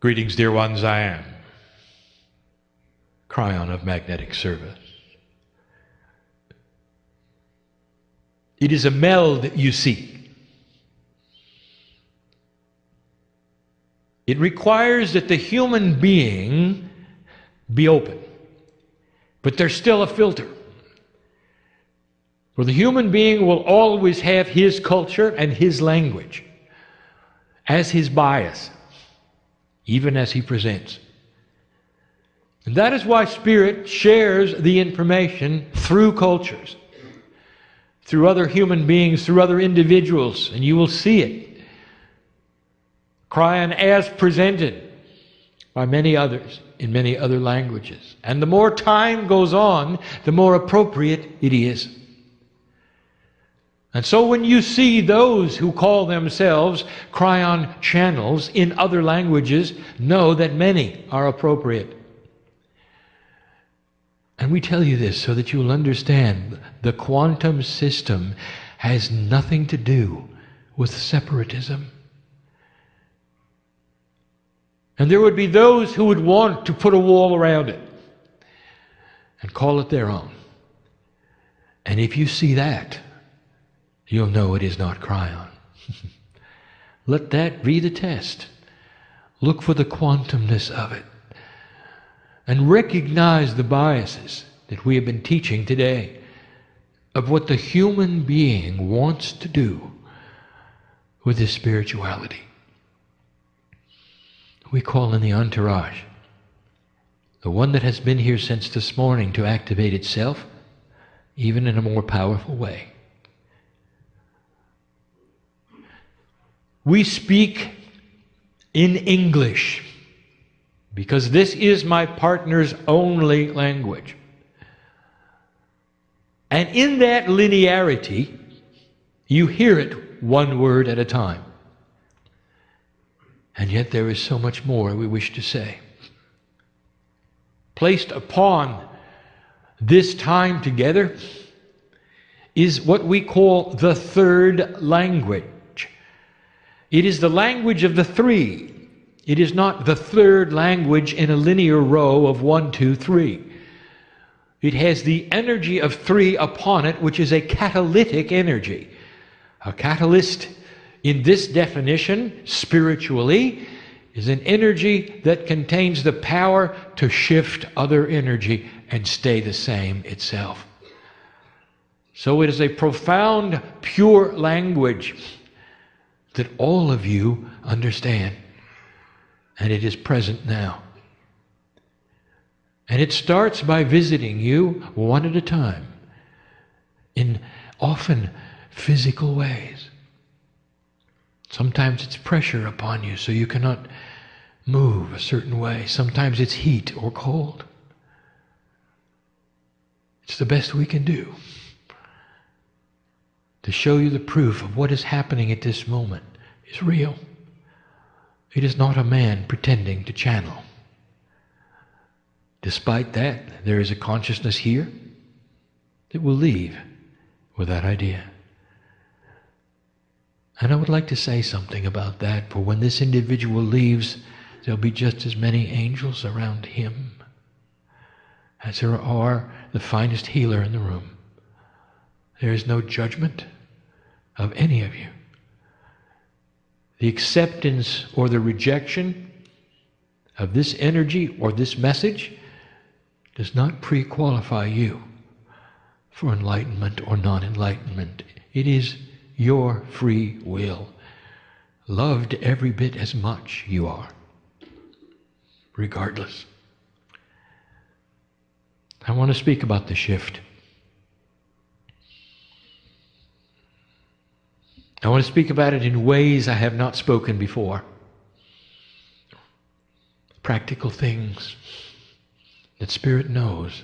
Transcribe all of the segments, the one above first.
Greetings, dear ones, I am Kryon of magnetic service. It is a meld you seek. It requires that the human being be open, but there's still a filter. For the human being will always have his culture and his language as his bias, even as he presents. And that is why Spirit shares the information through cultures, through other human beings, through other individuals, and you will see it. Kryon as presented by many others in many other languages. And the more time goes on, the more appropriate it is. And so when you see those who call themselves Kryon channels in other languages, know that many are appropriate. And we tell you this so that you'll understand the quantum system has nothing to do with separatism. And there would be those who would want to put a wall around it and call it their own. And if you see that, you'll know it is not Kryon. Let that be the test. Look for the quantumness of it. And recognize the biases that we have been teaching today of what the human being wants to do with his spirituality. We call in the entourage, the one that has been here since this morning, to activate itself, even in a more powerful way. We speak in English because this is my partner's only language. And in that linearity, you hear it one word at a time. And yet there is so much more we wish to say. Placed upon this time together is what we call the third language. It is the language of the three. It is not the third language in a linear row of 1, 2, 3. It has the energy of three upon it, which is a catalytic energy. A catalyst, in this definition, spiritually, is an energy that contains the power to shift other energy and stay the same itself. So it is a profound, pure language that all of you understand. And it is present now. And it starts by visiting you one at a time in often physical ways. Sometimes it's pressure upon you so you cannot move a certain way. Sometimes it's heat or cold. It's the best we can do to show you the proof of what is happening at this moment is real. It is not a man pretending to channel. Despite that, there is a consciousness here that will leave with that idea. And I would like to say something about that, for when this individual leaves, there'll be just as many angels around him as there are the finest healer in the room. There is no judgment of any of you. The acceptance or the rejection of this energy or this message does not pre-qualify you for enlightenment or non-enlightenment. It is your free will, loved every bit as much you are, regardless. I want to speak about the shift. I want to speak about it in ways I have not spoken before. Practical things that Spirit knows.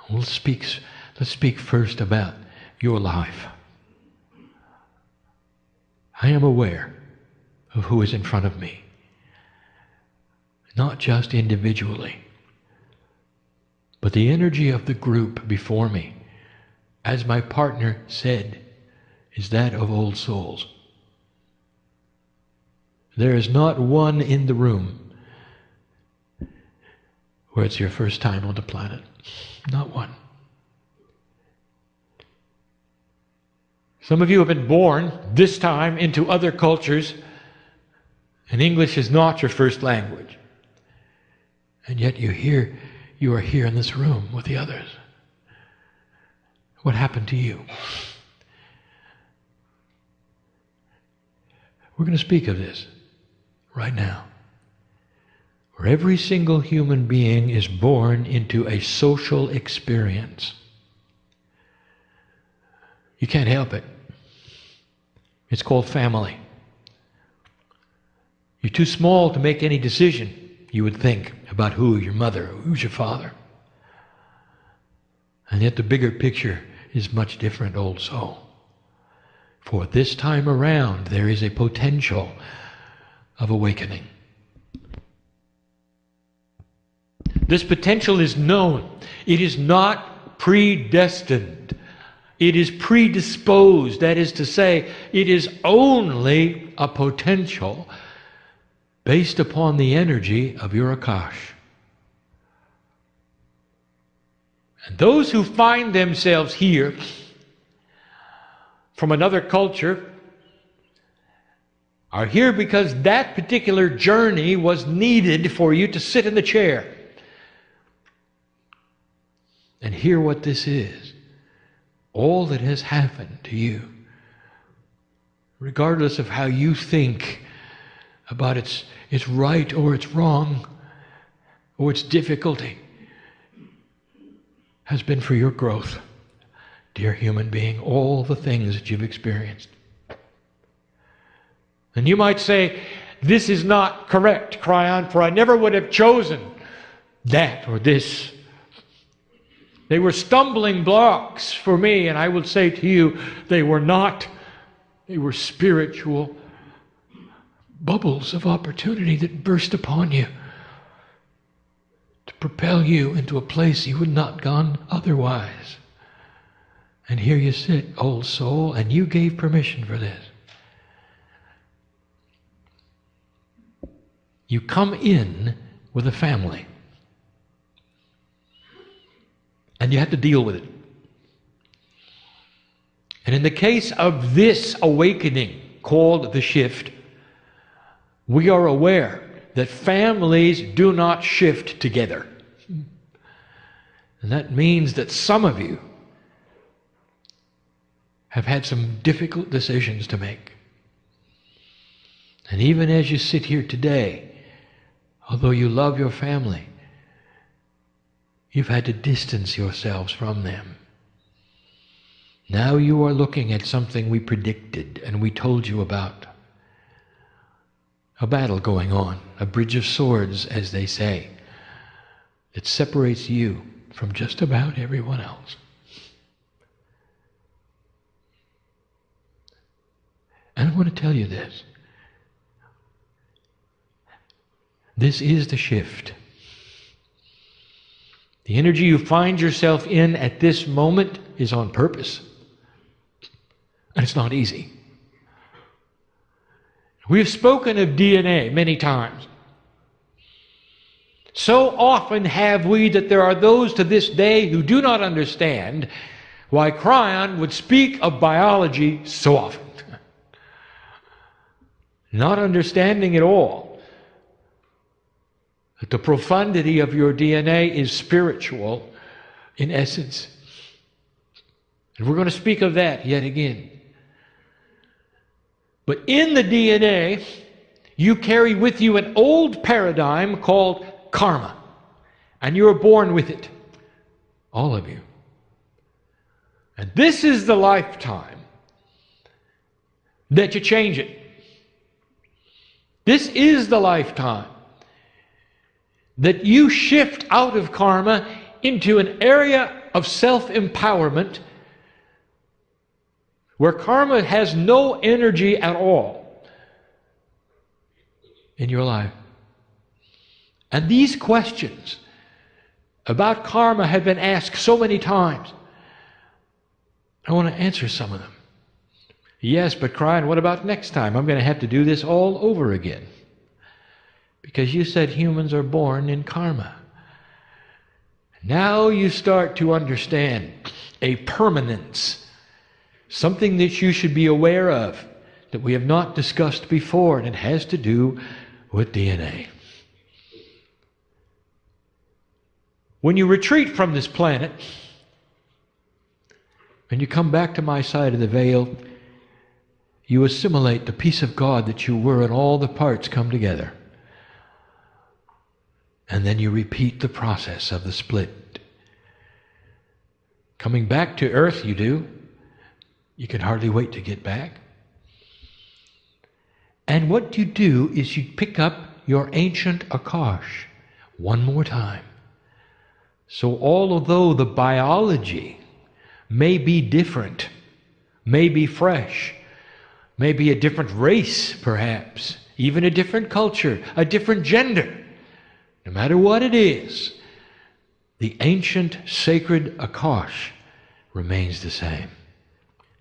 Let's speak first about your life. I am aware of who is in front of me, not just individually, but the energy of the group before me, as my partner said, is that of old souls. There is not one in the room where it's your first time on the planet. Not one. Some of you have been born this time into other cultures, and English is not your first language. And yet you are here in this room with the others. What happened to you? We're going to speak of this right now. Where every single human being is born into a social experience. You can't help it. It's called family. You're too small to make any decision, you would think, about who your mother, who's your father. And yet the bigger picture is much different also. For this time around, there is a potential of awakening. This potential is known. It is not predestined. It is predisposed. That is to say, it is only a potential based upon the energy of your Akash. And those who find themselves here from another culture are here because that particular journey was needed for you to sit in the chair and hear what this is. All that has happened to you, regardless of how you think about its right or its wrong or its difficulty, has been for your growth, dear human being, all the things that you've experienced. And you might say, this is not correct, Kryon, for I never would have chosen that or this. They were stumbling blocks for me, and I would say to you, they were not. They were spiritual bubbles of opportunity that burst upon you to propel you into a place you would not have gone otherwise. And here you sit, old soul, and you gave permission for this. You come in with a family. And you have to deal with it. And in the case of this awakening called the shift, we are aware that families do not shift together. And that means that some of you have had some difficult decisions to make. And even as you sit here today, although you love your family, you've had to distance yourselves from them. Now you are looking at something we predicted and we told you about. A battle going on, a bridge of swords, as they say, that separates you from just about everyone else. And I want to tell you this. This is the shift. The energy you find yourself in at this moment is on purpose. And it's not easy. We have spoken of DNA many times. So often have we that there are those to this day who do not understand why Kryon would speak of biology so often. Not understanding at all that the profundity of your DNA is spiritual in essence. And we're going to speak of that yet again. But in the DNA, you carry with you an old paradigm called karma. And you are born with it. All of you. And this is the lifetime that you change it. This is the lifetime that you shift out of karma into an area of self-empowerment where karma has no energy at all in your life. And these questions about karma have been asked so many times. I want to answer some of them. Yes, but Kryon, what about next time? I'm going to have to do this all over again. Because you said humans are born in karma. Now you start to understand a permanence, something that you should be aware of, that we have not discussed before, and it has to do with DNA. When you retreat from this planet, and you come back to my side of the veil, you assimilate the peace of God that you were, and all the parts come together. And then you repeat the process of the split. Coming back to earth, you do. You can hardly wait to get back. And what you do is you pick up your ancient Akash one more time. So although the biology may be different, may be fresh, may be a different race perhaps, even a different culture, a different gender, no matter what it is, the ancient sacred Akash remains the same.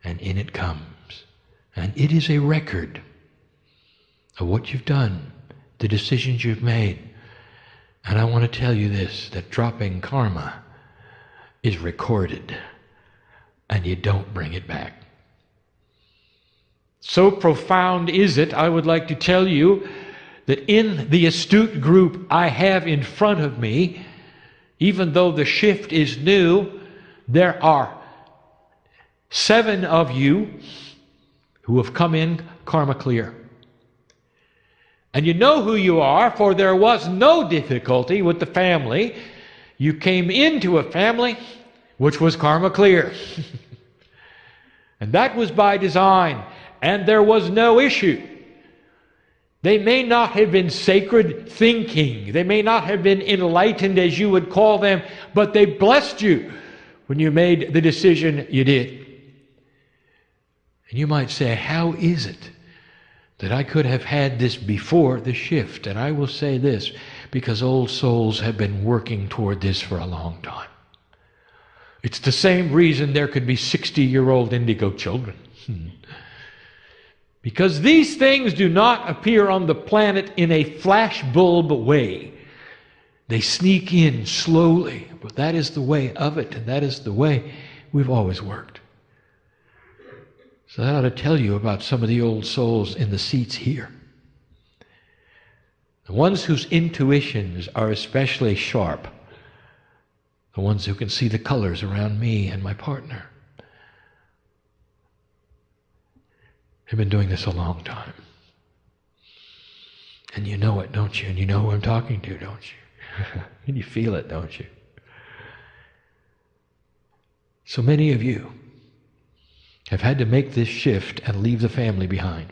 And in it comes. And it is a record of what you've done, the decisions you've made. And I want to tell you this, that dropping karma is recorded, and you don't bring it back. So profound is it, I would like to tell you that in the astute group I have in front of me, even though the shift is new, there are 7 of you who have come in karma clear. And you know who you are, for there was no difficulty with the family. You came into a family which was karma clear. And that was by design. And there was no issue. They may not have been sacred thinking. They may not have been enlightened, as you would call them, but they blessed you when you made the decision you did. And you might say, how is it that I could have had this before the shift? And I will say this, because old souls have been working toward this for a long time. It's the same reason there could be 60-year-old indigo children. Because these things do not appear on the planet in a flashbulb way. They sneak in slowly, but that is the way of it, and that is the way we've always worked. So that ought to tell you about some of the old souls in the seats here. The ones whose intuitions are especially sharp, the ones who can see the colors around me and my partner, have been doing this a long time. And you know it, don't you? And you know who I'm talking to, don't you? And you feel it, don't you? So many of you have had to make this shift and leave the family behind.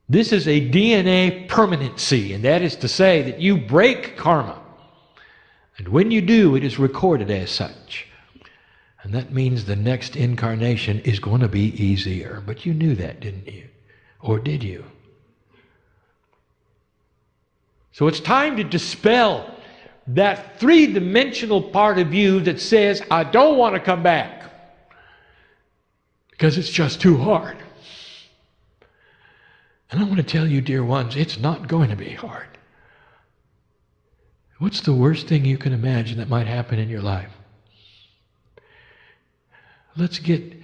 This is a DNA permanency, and that is to say that you break karma. And when you do, it is recorded as such. And that means the next incarnation is going to be easier. But you knew that, didn't you? Or did you? So it's time to dispel that three-dimensional part of you that says, I don't want to come back because it's just too hard. And I want to tell you, dear ones, it's not going to be hard. What's the worst thing you can imagine that might happen in your life? Let's get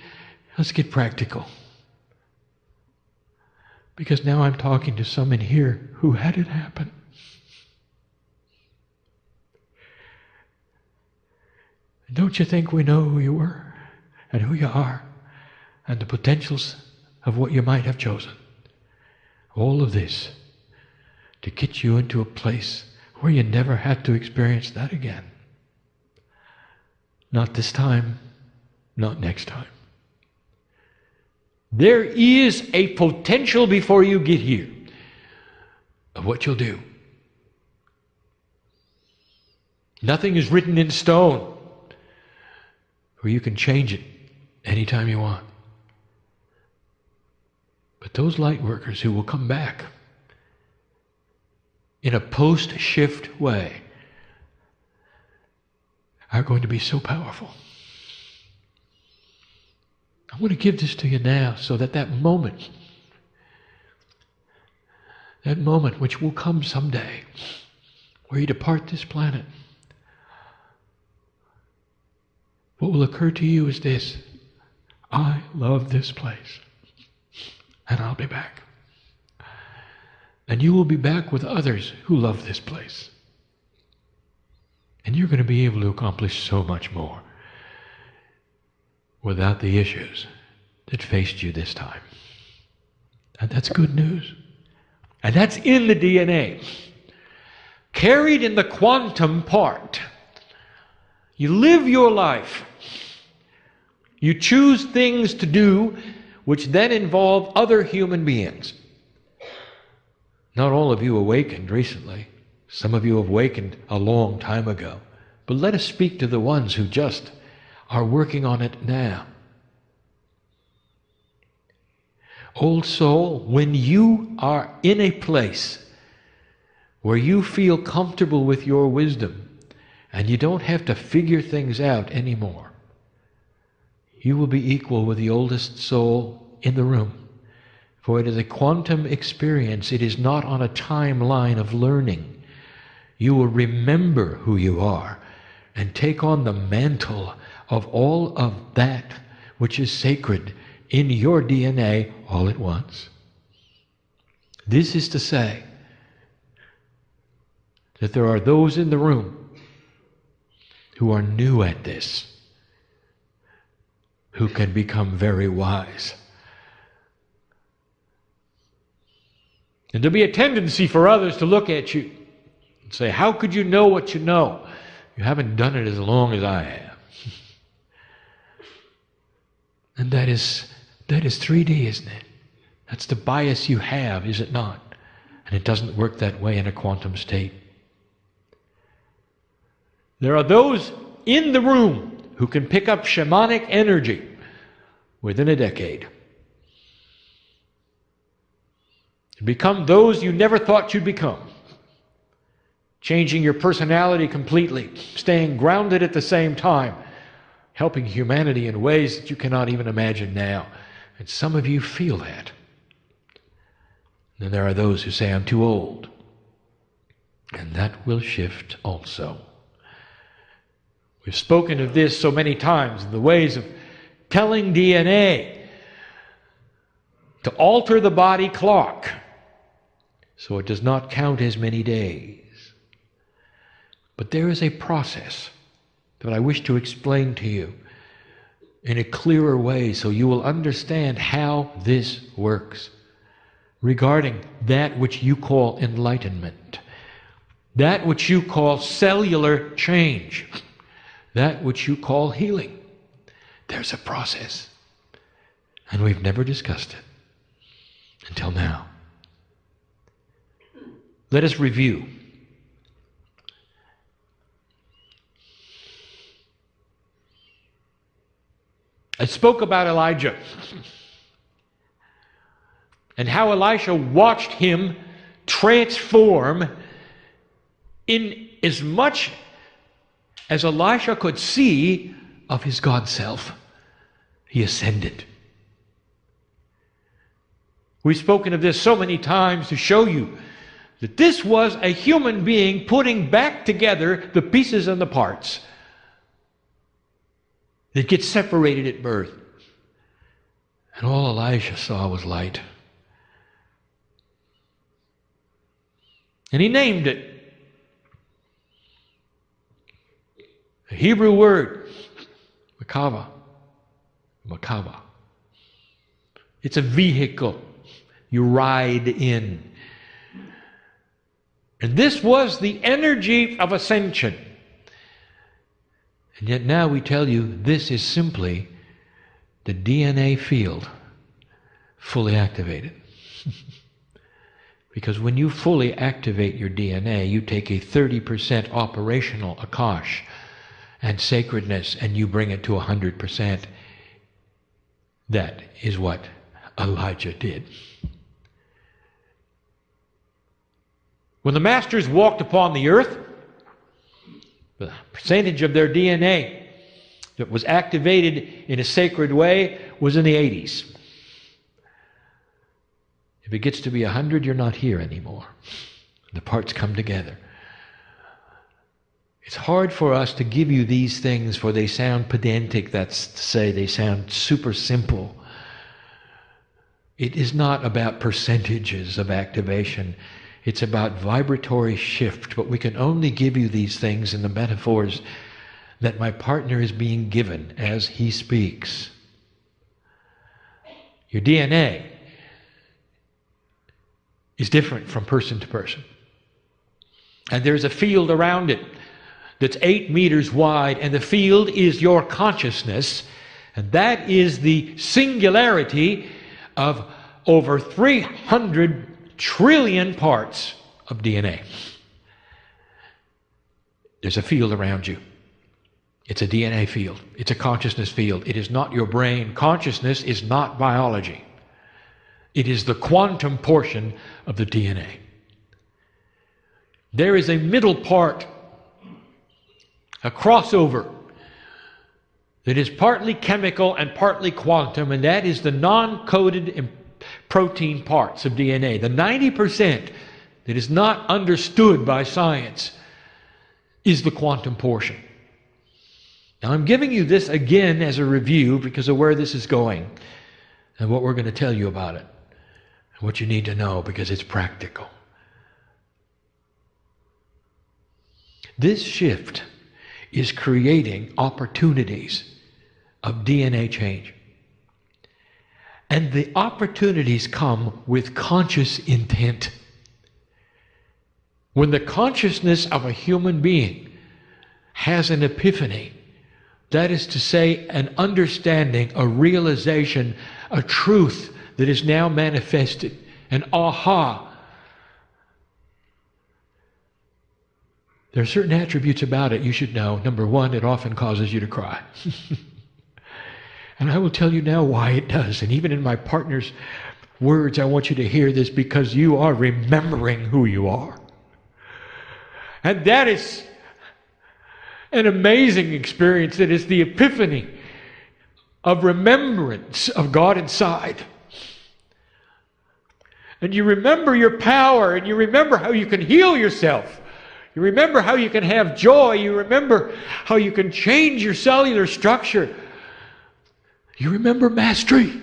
practical. Because now I'm talking to someone here who had it happen. Don't you think we know who you were and who you are and the potentials of what you might have chosen? All of this to get you into a place where you never had to experience that again. Not this time, not next time. There is a potential before you get here of what you'll do. Nothing is written in stone where you can change it anytime you want. But those light workers who will come back in a post-shift way are going to be so powerful. I want to give this to you now so that that moment which will come someday, where you depart this planet, what will occur to you is this: I love this place, and I'll be back. And you will be back with others who love this place. And you're going to be able to accomplish so much more without the issues that faced you this time. And that's good news. And that's in the DNA. Carried in the quantum part. You live your life. You choose things to do which then involve other human beings. Not all of you awakened recently. Some of you have awakened a long time ago. But let us speak to the ones who just are working on it now. Old soul, when you are in a place where you feel comfortable with your wisdom and you don't have to figure things out anymore, you will be equal with the oldest soul in the room. For it is a quantum experience. It is not on a timeline of learning. You will remember who you are and take on the mantle of all of that which is sacred in your DNA all at once. This is to say that there are those in the room who are new at this, who can become very wise. And there'll be a tendency for others to look at you and say, how could you know what you know? You haven't done it as long as I have. And that is 3D, isn't it? That's the bias you have, is it not? And it doesn't work that way in a quantum state. There are those in the room who can pick up shamanic energy within a decade. And become those you never thought you'd become. Changing your personality completely, staying grounded at the same time, helping humanity in ways that you cannot even imagine now. And some of you feel that. Then there are those who say, I'm too old. And that will shift also. We've spoken of this so many times, in the ways of telling DNA to alter the body clock so it does not count as many days. But there is a process that I wish to explain to you in a clearer way so you will understand how this works regarding that which you call enlightenment, that which you call cellular change, that which you call healing. There's a process, and we've never discussed it until now. Let us review. I spoke about Elijah and how Elisha watched him transform in as much as Elisha could see of his God self. He ascended. We've spoken of this so many times to show you that this was a human being putting back together the pieces and the parts that get separated at birth. And all Elisha saw was light. And he named it. A Hebrew word, makava. Makava. It's a vehicle you ride in. And this was the energy of ascension. And yet now we tell you this is simply the DNA field fully activated. Because when you fully activate your DNA, you take a 30% operational akash and sacredness and you bring it to 100%. That is what Elijah did. When the masters walked upon the earth, the percentage of their DNA that was activated in a sacred way was in the 80s. If it gets to be 100, you're not here anymore. The parts come together. It's hard for us to give you these things, for they sound pedantic. That's to say, they sound super simple. It is not about percentages of activation. It's about vibratory shift. But we can only give you these things in the metaphors that my partner is being given as he speaks. Your DNA is different from person to person. And there's a field around it that's 8 meters wide, and the field is your consciousness, and that is the singularity of over 300 trillion parts of DNA. There's a field around you. It's a DNA field. It's a consciousness field. It is not your brain. Consciousness is not biology. It is the quantum portion of the DNA. There is a middle part, a crossover, that is partly chemical and partly quantum, and that is the non-coded protein parts of DNA. The 90% that is not understood by science is the quantum portion. Now, I'm giving you this again as a review because of where this is going and what we're going to tell you about it and what you need to know, because it's practical. This shift is creating opportunities of DNA change. And the opportunities come with conscious intent. When the consciousness of a human being has an epiphany, that is to say, an understanding, a realization, a truth that is now manifested, an aha. There are certain attributes about it you should know. Number one, it often causes you to cry. And I will tell you now why it does. And even in my partner's words, I want you to hear this, because you are remembering who you are. And that is an amazing experience. That is the epiphany of remembrance of God inside. And you remember your power, and you remember how you can heal yourself. You remember how you can have joy. You remember how you can change your cellular structure. You remember mastery.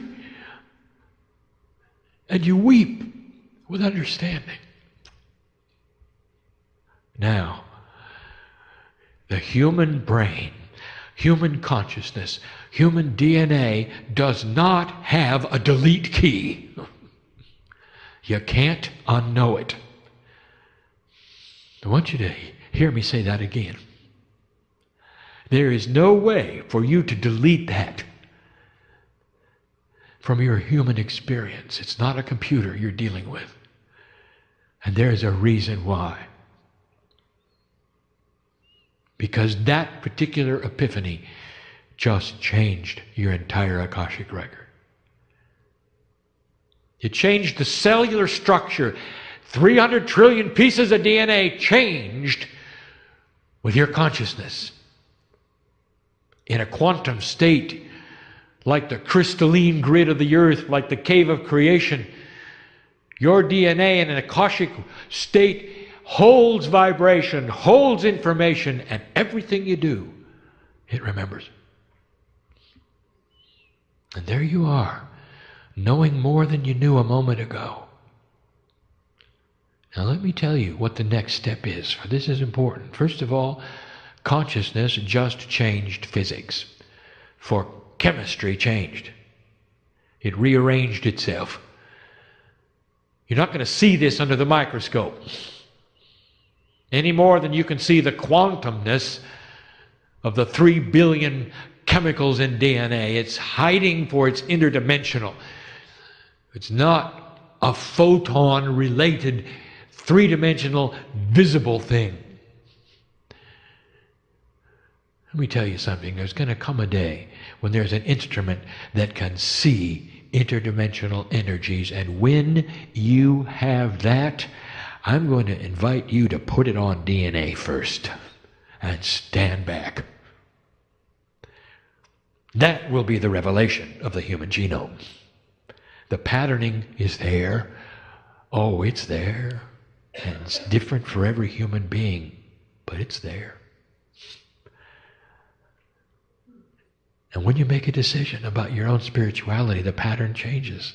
And you weep with understanding. Now, the human brain, human consciousness, human DNA does not have a delete key. You can't unknow it. I want you to hear me say that again. There is no way for you to delete that from your human experience. It's not a computer you're dealing with. And there is a reason why. Because that particular epiphany just changed your entire Akashic record. It changed the cellular structure. 300 trillion pieces of DNA changed with your consciousness. In a quantum state, like the crystalline grid of the earth, like the cave of creation, your DNA in an Akashic state holds vibration, holds information, and everything you do, it remembers. And there you are, knowing more than you knew a moment ago. Now let me tell you what the next step is, for this is important. First of all, consciousness just changed physics, for chemistry changed. It rearranged itself. You're not going to see this under the microscope any more than you can see the quantumness of the 3 billion chemicals in DNA. It's hiding, for it's interdimensional. It's not a photon-related, three-dimensional, visible thing. Let me tell you something. There's going to come a day when there's an instrument that can see interdimensional energies, and when you have that, I'm going to invite you to put it on DNA first and stand back. That will be the revelation of the human genome. The patterning is there. Oh, it's there. And it's different for every human being, but it's there. And when you make a decision about your own spirituality, the pattern changes.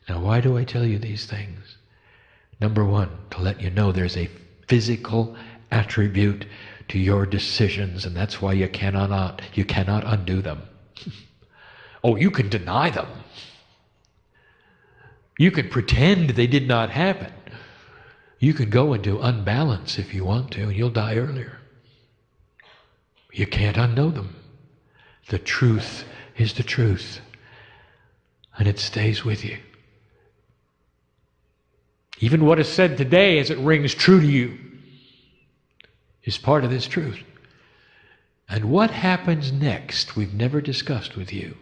Now, why do I tell you these things? Number one, to let you know there's a physical attribute to your decisions, and that's why you cannot undo them. Oh, you can deny them. You can pretend they did not happen. You can go into unbalance if you want to, and you'll die earlier. You can't unknow them. The truth is the truth, and it stays with you. Even what is said today as it rings true to you is part of this truth. And what happens next, we've never discussed with you.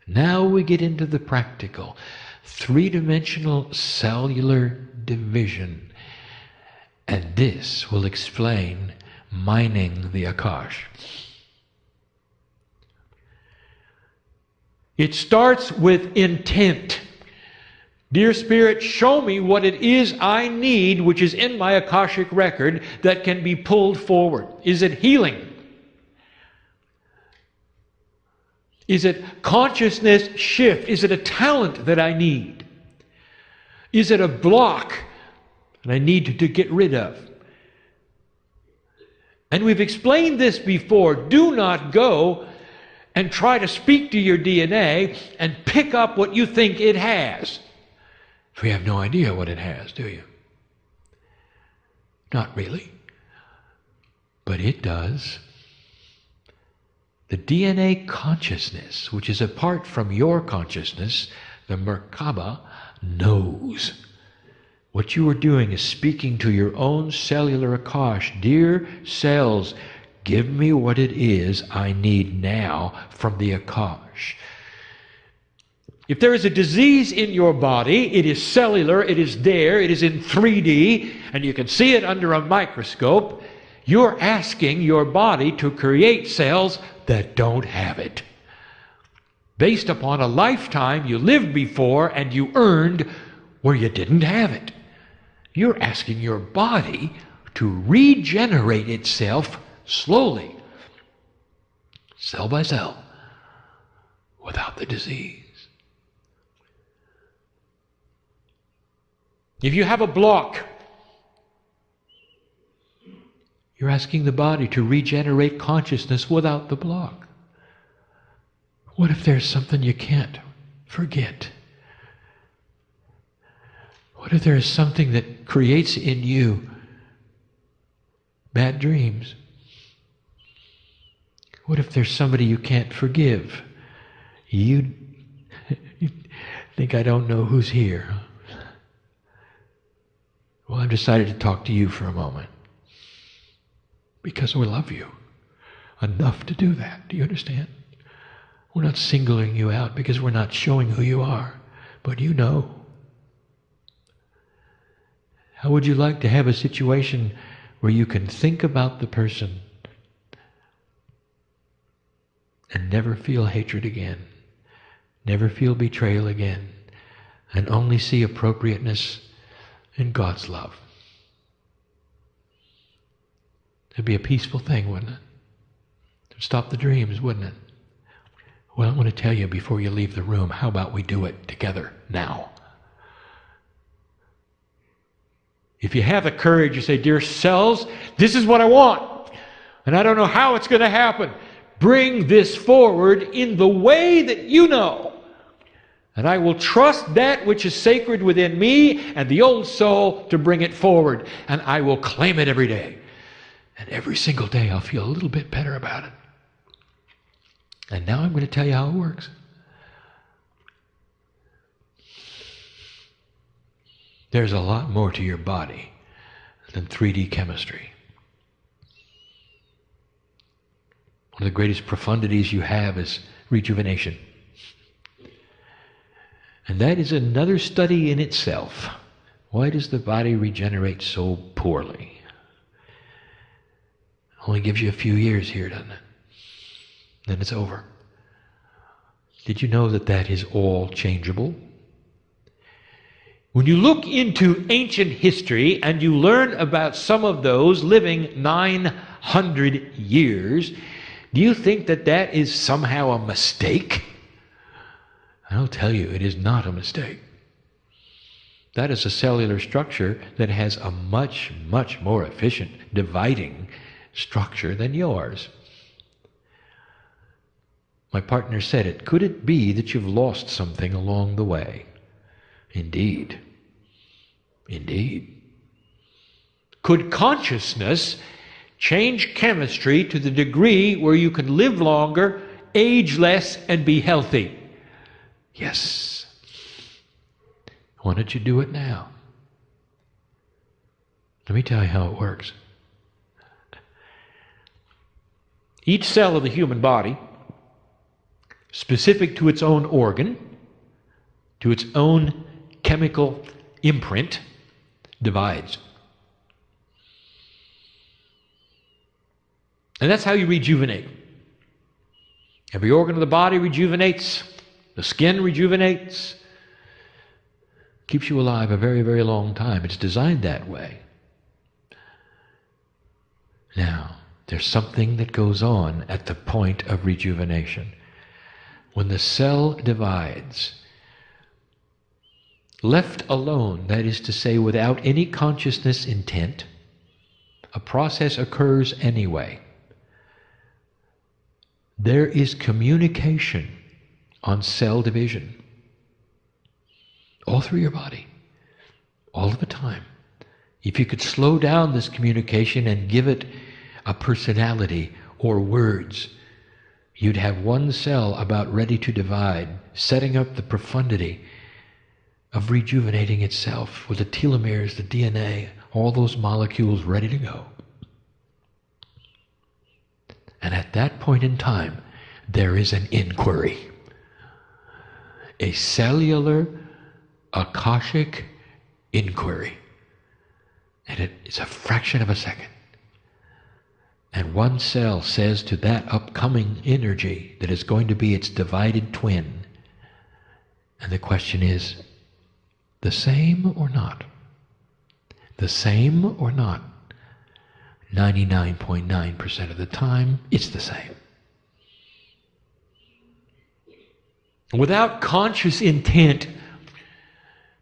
Now we get into the practical, three-dimensional cellular division. And this will explain mining the Akash. It starts with intent. Dear Spirit, show me what it is I need, which is in my Akashic record, that can be pulled forward. Is it healing? Is it consciousness shift? Is it a talent that I need? Is it a block that I need to get rid of? And we've explained this before. Do not go and try to speak to your DNA and pick up what you think it has. For you have no idea what it has, do you? Not really. But it does. The DNA consciousness, which is apart from your consciousness, the Merkaba, knows. What you are doing is speaking to your own cellular Akash. Dear cells, give me what it is I need now from the Akash. If there is a disease in your body, it is cellular, it is there, it is in 3D, and you can see it under a microscope. You're asking your body to create cells that don't have it, based upon a lifetime you lived before and you earned where you didn't have it. You're asking your body to regenerate itself slowly, cell by cell, without the disease. If you have a block, you're asking the body to regenerate consciousness without the block. What if there's something you can't forget? What if there is something that creates in you bad dreams? What if there's somebody you can't forgive? You think I don't know who's here? Well, I've decided to talk to you for a moment. Because we love you enough to do that. Do you understand? We're not singling you out because we're not showing who you are. But you know. How would you like to have a situation where you can think about the person and never feel hatred again, never feel betrayal again, and only see appropriateness in God's love? It'd be a peaceful thing, wouldn't it? It'd stop the dreams, wouldn't it? Well, I want to tell you before you leave the room, how about we do it together now? If you have the courage, you say, dear cells, this is what I want, and I don't know how it's going to happen. Bring this forward in the way that you know. And I will trust that which is sacred within me and the old soul to bring it forward. And I will claim it every day. And every single day I'll feel a little bit better about it. And now I'm going to tell you how it works. There's a lot more to your body than 3D chemistry. One of the greatest profundities you have is rejuvenation. And that is another study in itself. Why does the body regenerate so poorly? Only gives you a few years here, doesn't it? then it's over. Did you know that that is all changeable? When you look into ancient history and you learn about some of those living 900 years, do you think that that is somehow a mistake? I'll tell you, it is not a mistake. That is a cellular structure that has a much, much more efficient dividing structure than yours. My partner said it. Could it be that you've lost something along the way? Indeed. Indeed. Could consciousness change chemistry to the degree where you can live longer, age less, and be healthy? Yes. Why don't you do it now? Let me tell you how it works. Each cell of the human body, specific to its own organ, to its own chemical imprint, divides. And that's how you rejuvenate. Every organ of the body rejuvenates. The skin rejuvenates. Keeps you alive a very, very long time. It's designed that way. Now, there's something that goes on at the point of rejuvenation. When the cell divides, left alone, that is to say, without any consciousness intent, a process occurs anyway. There is communication on cell division all through your body, all of the time. If you could slow down this communication and give it a personality or words, you'd have one cell about ready to divide, setting up the profundity of rejuvenating itself with the telomeres, the DNA, all those molecules ready to go. And at that point in time, there is an inquiry. A cellular, akashic inquiry. And it's a fraction of a second. And one cell says to that upcoming energy that is going to be its divided twin, and the question is, the same or not? The same or not? 99.9% of the time, it's the same. Without conscious intent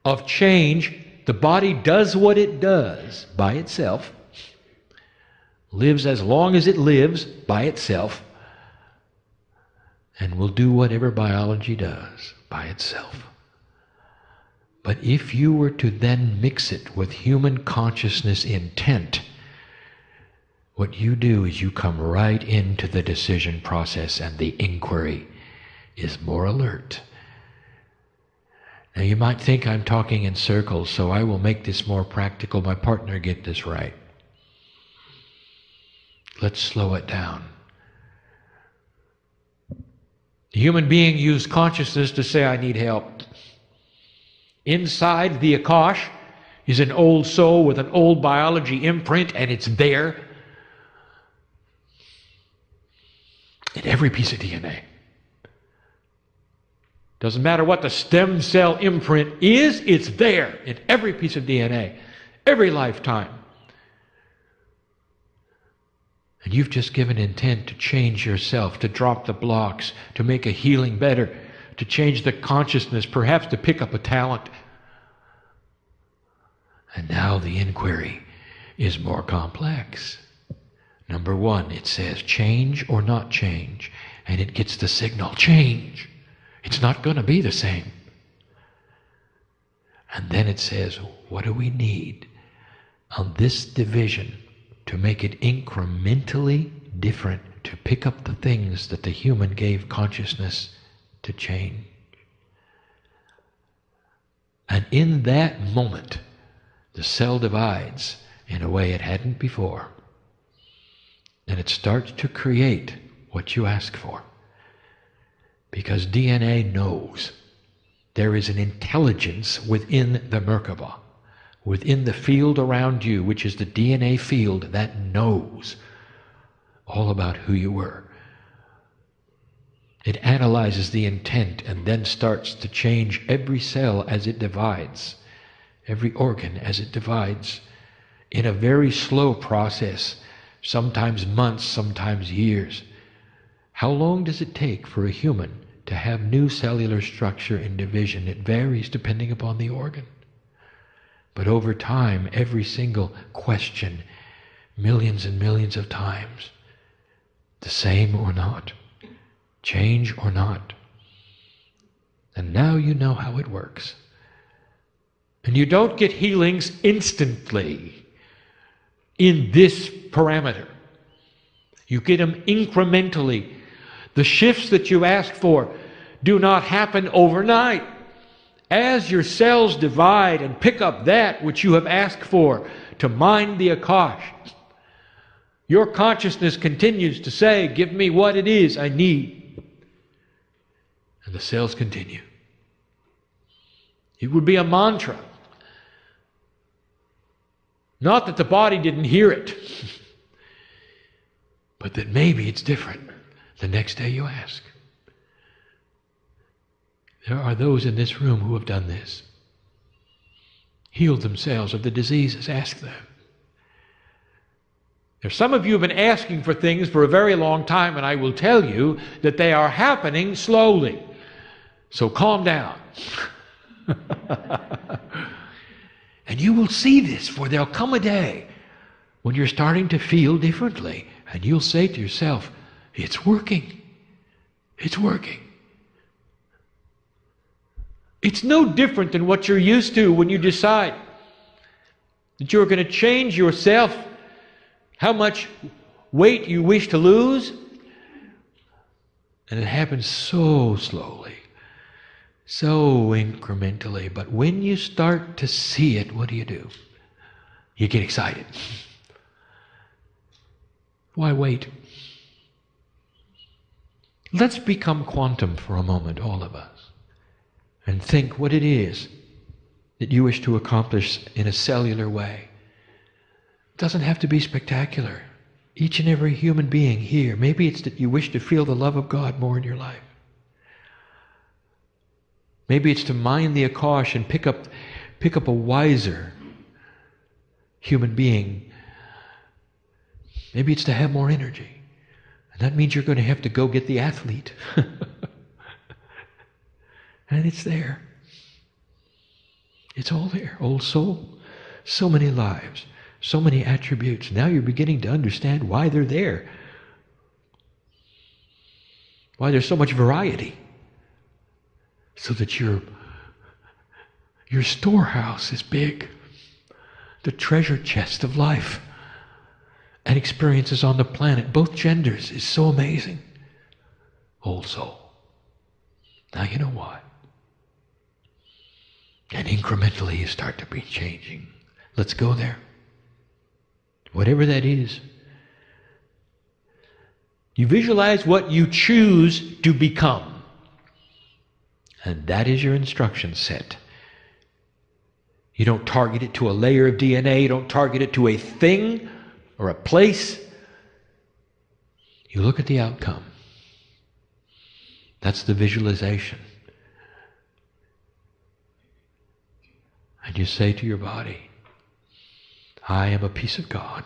of change, the body does what it does by itself, lives as long as it lives by itself, and will do whatever biology does by itself. But if you were to then mix it with human consciousness intent, what you do is you come right into the decision process, and the inquiry is more alert. Now you might think I'm talking in circles, so I will make this more practical. My partner get this right. Let's slow it down. The human being used consciousness to say, I need help. Inside the Akash is an old soul with an old biology imprint, and it's there in every piece of DNA. Doesn't matter what the stem cell imprint is, it's there in every piece of DNA, every lifetime. And you've just given intent to change yourself, to drop the blocks, to make a healing better, to change the consciousness, perhaps to pick up a talent. And now the inquiry is more complex. Number one, it says change or not change, and it gets the signal, change. It's not going to be the same. And then it says, what do we need on this division to make it incrementally different, to pick up the things that the human gave consciousness to change? And in that moment, the cell divides in a way it hadn't before. And it starts to create what you ask for. Because DNA knows. There is an intelligence within the Merkaba, within the field around you, which is the DNA field that knows all about who you were. It analyzes the intent and then starts to change every cell as it divides, every organ as it divides, in a very slow process, sometimes months, sometimes years. How long does it take for a human to have new cellular structure and division? It varies depending upon the organ. But over time, every single question, millions and millions of times, the same or not, change or not. And now you know how it works. And you don't get healings instantly in this parameter. You get them incrementally. The shifts that you ask for do not happen overnight. As your cells divide and pick up that which you have asked for to mind the Akash, your consciousness continues to say, give me what it is I need. And the cells continue. It would be a mantra. Not that the body didn't hear it, but that maybe it's different the next day you ask. There are those in this room who have done this. Healed themselves of the diseases. Ask them. There's some of you who have been asking for things for a very long time, and I will tell you that they are happening slowly. So calm down. And you will see this, for there'll come a day when you're starting to feel differently, and you'll say to yourself, it's working. It's working. It's no different than what you're used to when you decide that you're going to change yourself, how much weight you wish to lose. And it happens so slowly, so incrementally. But when you start to see it, what do? You get excited. Why wait? Let's become quantum for a moment, all of us, and think what it is that you wish to accomplish in a cellular way. It doesn't have to be spectacular. Each and every human being here, maybe it's that you wish to feel the love of God more in your life. Maybe it's to mind the Akash and pick up a wiser human being. Maybe it's to have more energy. And that means you're going to have to go get the athlete. And it's there. It's all there. Old soul. So many lives. So many attributes. Now you're beginning to understand why they're there. Why there's so much variety. So that your storehouse is big. The treasure chest of life and experiences on the planet, both genders, is so amazing. Old soul. Now you know why. And incrementally you start to be changing. Let's go there. Whatever that is. You visualize what you choose to become. And that is your instruction set. You don't target it to a layer of DNA. You don't target it to a thing or a place. You look at the outcome. That's the visualization. And you say to your body, I am a piece of God,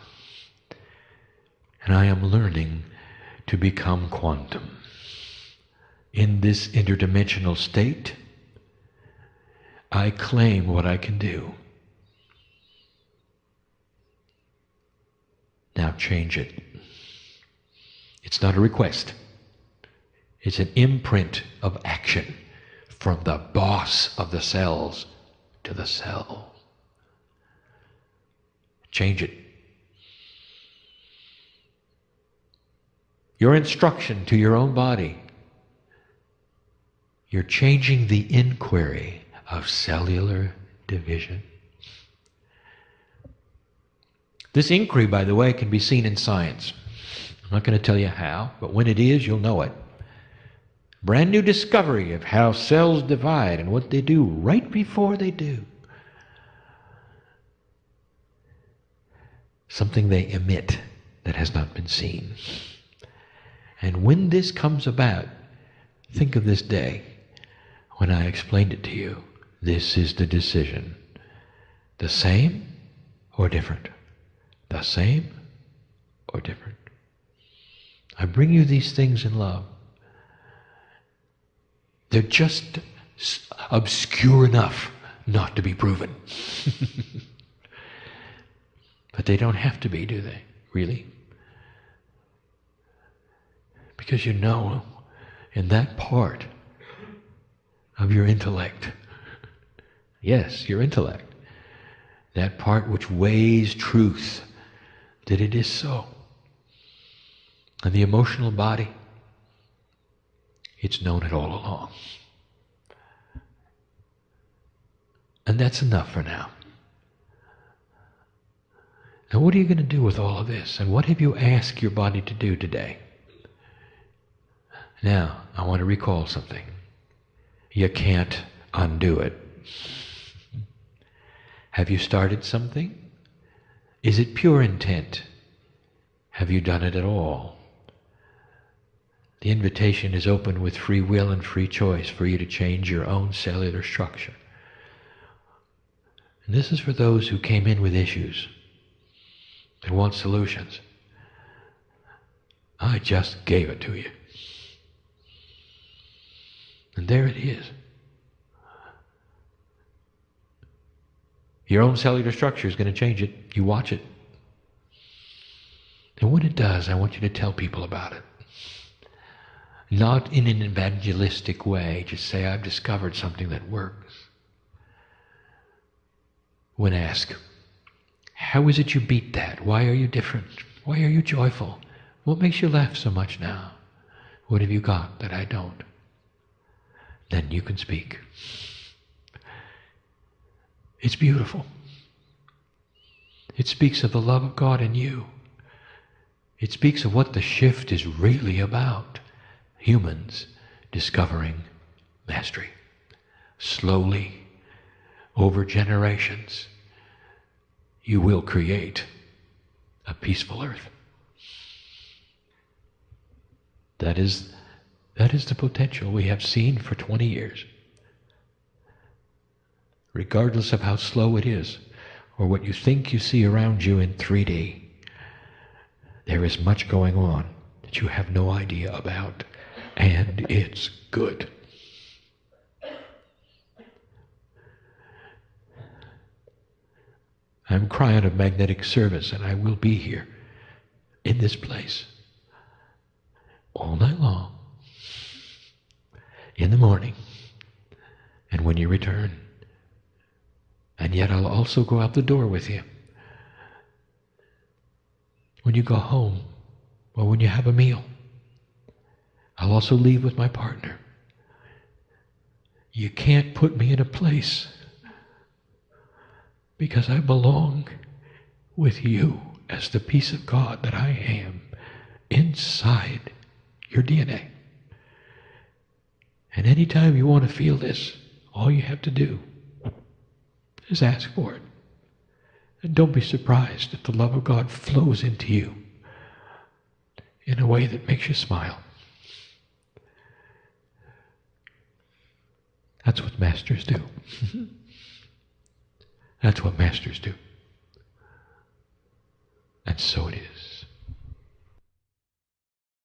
and I am learning to become quantum. In this interdimensional state, I claim what I can do. Now change it. It's not a request. It's an imprint of action from the boss of the cells to the cell. Change it. Your instruction to your own body. You're changing the inquiry of cellular division. This inquiry, by the way, can be seen in science. I'm not going to tell you how, but when it is, you'll know it. Brand new discovery of how cells divide and what they do right before they do. Something they emit that has not been seen. And when this comes about, Think of this day when I explained it to you. This is the decision. The same or different? The same or different? I bring you these things in love. They're just obscure enough not to be proven. But they don't have to be, do they? Really? Because you know, in that part of your intellect, yes, your intellect, that part which weighs truth, that it is so. And the emotional body, it's known it all along. And that's enough for now. Now what are you going to do with all of this? And what have you asked your body to do today? Now, I want to recall something. You can't undo it. Have you started something? Is it pure intent? Have you done it at all? The invitation is open with free will and free choice for you to change your own cellular structure. And this is for those who came in with issues and want solutions. I just gave it to you. And there it is. Your own cellular structure is going to change it. You watch it. And when it does, I want you to tell people about it. Not in an evangelistic way. Just say, I've discovered something that works. When asked, how is it you beat that? Why are you different? Why are you joyful? What makes you laugh so much now? What have you got that I don't? Then you can speak. It's beautiful. It speaks of the love of God in you. It speaks of what the shift is really about. Humans discovering mastery. Slowly, over generations, you will create a peaceful earth. That is the potential we have seen for 20 years. Regardless of how slow it is, or what you think you see around you in 3D, there is much going on that you have no idea about, and it's good. I'm Kryon of Magnetic Service, and I will be here in this place all night long, in the morning, and when you return. And yet I'll also go out the door with you. When you go home, or when you have a meal, I'll also leave with my partner. You can't put me in a place because I belong with you as the peace of God that I am inside your DNA. And anytime you want to feel this, all you have to do is ask for it. And don't be surprised if the love of God flows into you in a way that makes you smile. That's what masters do. That's what masters do. And so it is.